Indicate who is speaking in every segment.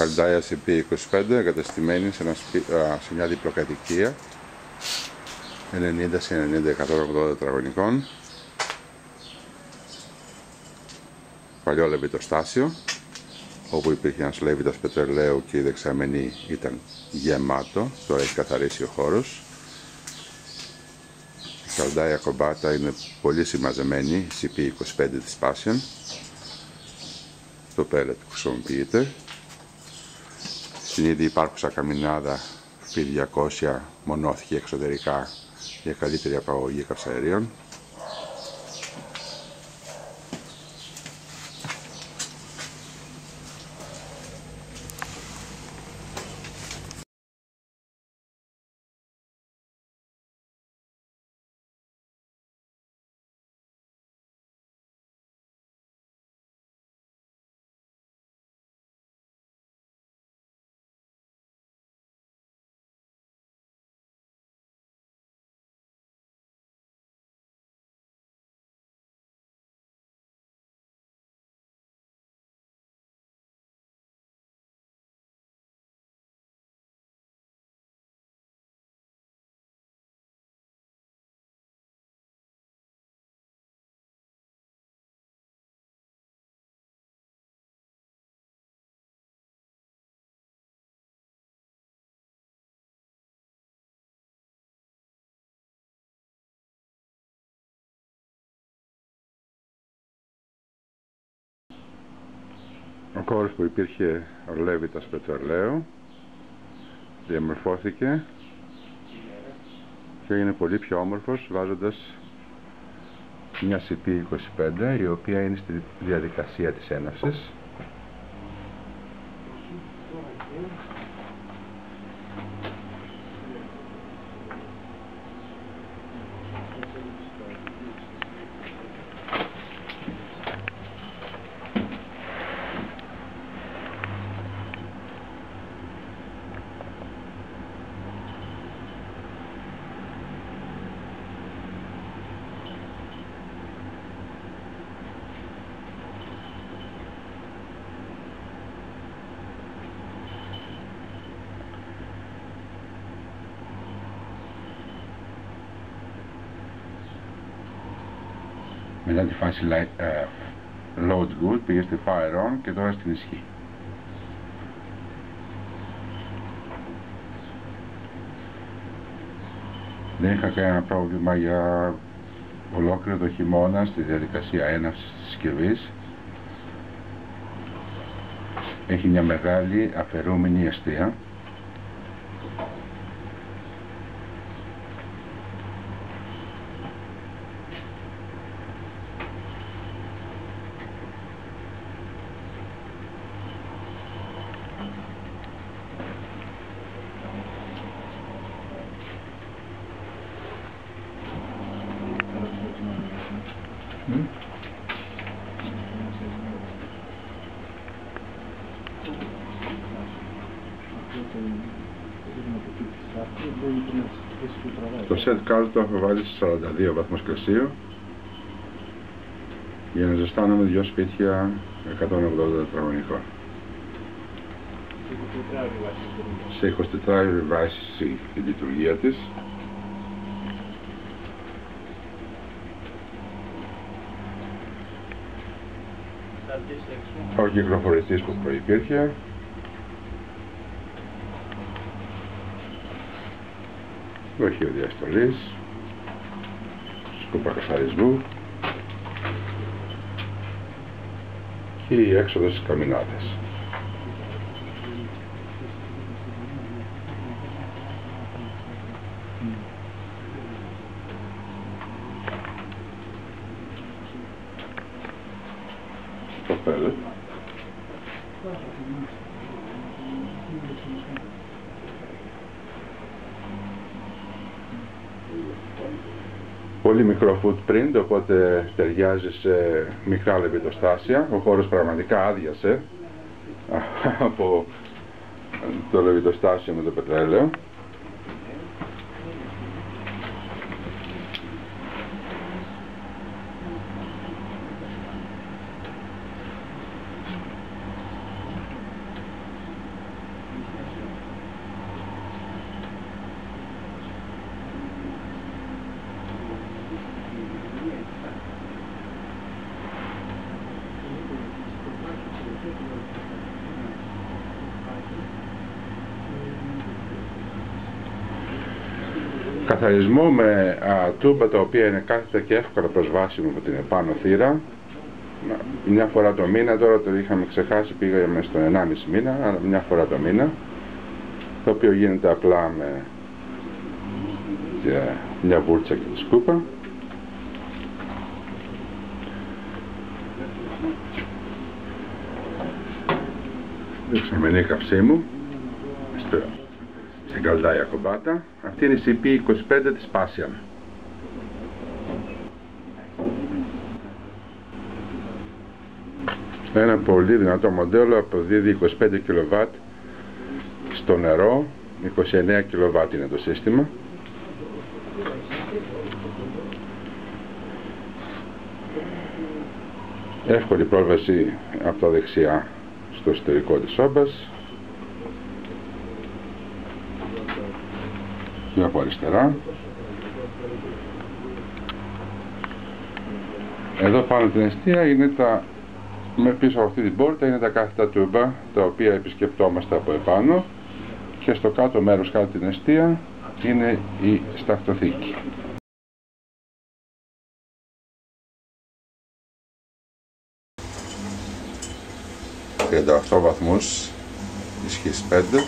Speaker 1: Hyundai CP25 εγκατεστημένη σε μια διπλοκατοικία 90x90 180 τετραγωνικών, παλιό λεβιτοστάσιο όπου υπήρχε ένας λέβητας πετρελαίου και η δεξαμενή ήταν γεμάτο. Τώρα έχει καθαρίσει ο χώρος. Η Hyundai Acrobata είναι πολύ συμμαζεμένη, CP25 της Passion. Το πέλετ που χρησιμοποιείται. Στην ήδη υπάρχουσα καμινάδα F200 μονώθηκε εξωτερικά για καλύτερη απαγωγή καυσαερίων. Ο χώρος που υπήρχε λέβητας πετρελαίου διαμορφώθηκε και είναι πολύ πιο όμορφος βάζοντας μια CP25 η οποία είναι στη διαδικασία της έναυσης. Μετά τη φάση load good πήγε στη fire on και τώρα στην ισχύ. Δεν είχα κανένα πρόβλημα για ολόκληρο το χειμώνα στη διαδικασία έναυσης της συσκευής. Έχει μια μεγάλη αφαιρούμενη εστία. Το set card το έχω βάλει σε 42 βαθμούς Κελσίου για να ζεστάνουμε δύο σπίτια 180 τετραγωνικών. Σε 24 ώρες βάση η λειτουργία της. Ο κυκλοφοριστής που προϋπήρχε. Δοχείο διαστολής, σκούπα καθαρισμού και η έξοδος στις καμινάδες. Το πέλετ. Πολύ μικρό footprint, οπότε ταιριάζει σε μικρά λεβιτοστάσια. Ο χώρος πραγματικά άδειασε από το λεβιτοστάσιο με το πετρέλαιο. Καθαρισμό με τούμπα τα οποία είναι κάθετα και εύκολα προσβάσιμο από την επάνω θύρα. Μια φορά το μήνα, τώρα το είχαμε ξεχάσει, πήγαμε στον 1,5 μήνα, αλλά μια φορά το μήνα, το οποίο γίνεται απλά με μια βούρτσα και τη σκούπα. Δεξαμενή καυσίμου στην Καλδάια Κομπάτα. Αυτή είναι η CP25 της Pasian. Ένα πολύ δυνατό μοντέλο, αποδίδει 25 kW στο νερό, 29 kW είναι το σύστημα. Εύκολη πρόσβαση από τα δεξιά στο εσωτερικό της σόμπας και από αριστερά. Εδώ πάνω την εστία είναι με πίσω από αυτή την πόρτα είναι τα κάθετα τούμπα τα οποία επισκεπτόμαστε από επάνω, και στο κάτω μέρος κάτω την εστία είναι η σταχτοθήκη. 38 βαθμούς, ισχύς 5,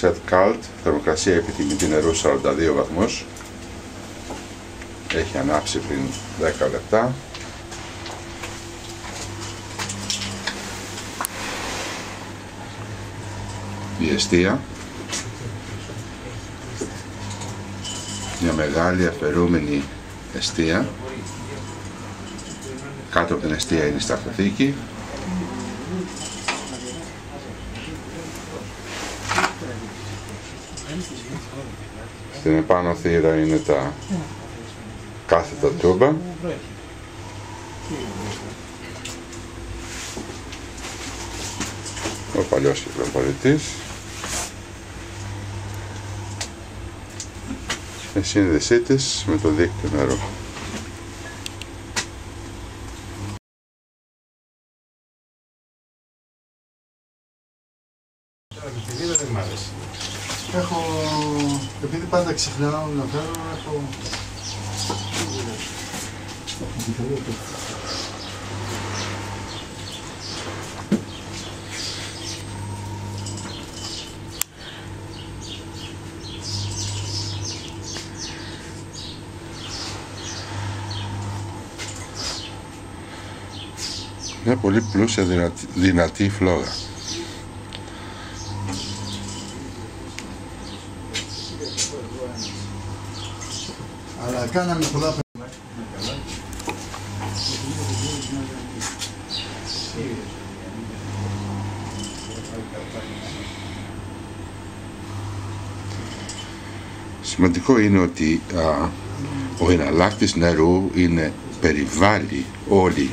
Speaker 1: set cult, θερμοκρασία επιθυμητή νερού 42 βαθμούς, έχει ανάψει πριν 10 λεπτά. Η εστία, μια μεγάλη αφαιρούμενη εστία, κάτω από την εστία είναι η σταχτοθήκη. Στην επάνω θύρα είναι τα κάθετα τούμπα. Ο παλιός κυκλοφορητής. Η σύνδεσή της με το δίκτυο νερού.
Speaker 2: Επειδή πάντα ξεχνάω να φέρω, έχω...
Speaker 1: Μια πολύ πλούσια δυνατή φλόγα.
Speaker 2: Αλλά κάναμε πολλά πράγματα.
Speaker 1: Σημαντικό είναι ότι ο εναλλάκτης νερού περιβάλλει όλη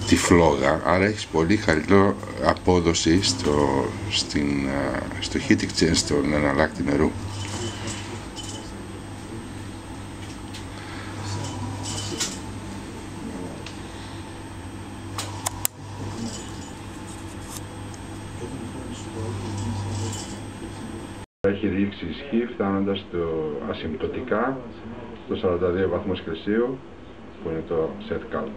Speaker 1: τη φλόγα, άρα έχει πολύ χαμηλό απόδοση στο heat exchange, στον εναλλάκτη νερού. Έχει ρίξει ισχύ φτάνοντας ασυμπτωτικά στο 42 βαθμούς Κελσίου, που είναι το set cult.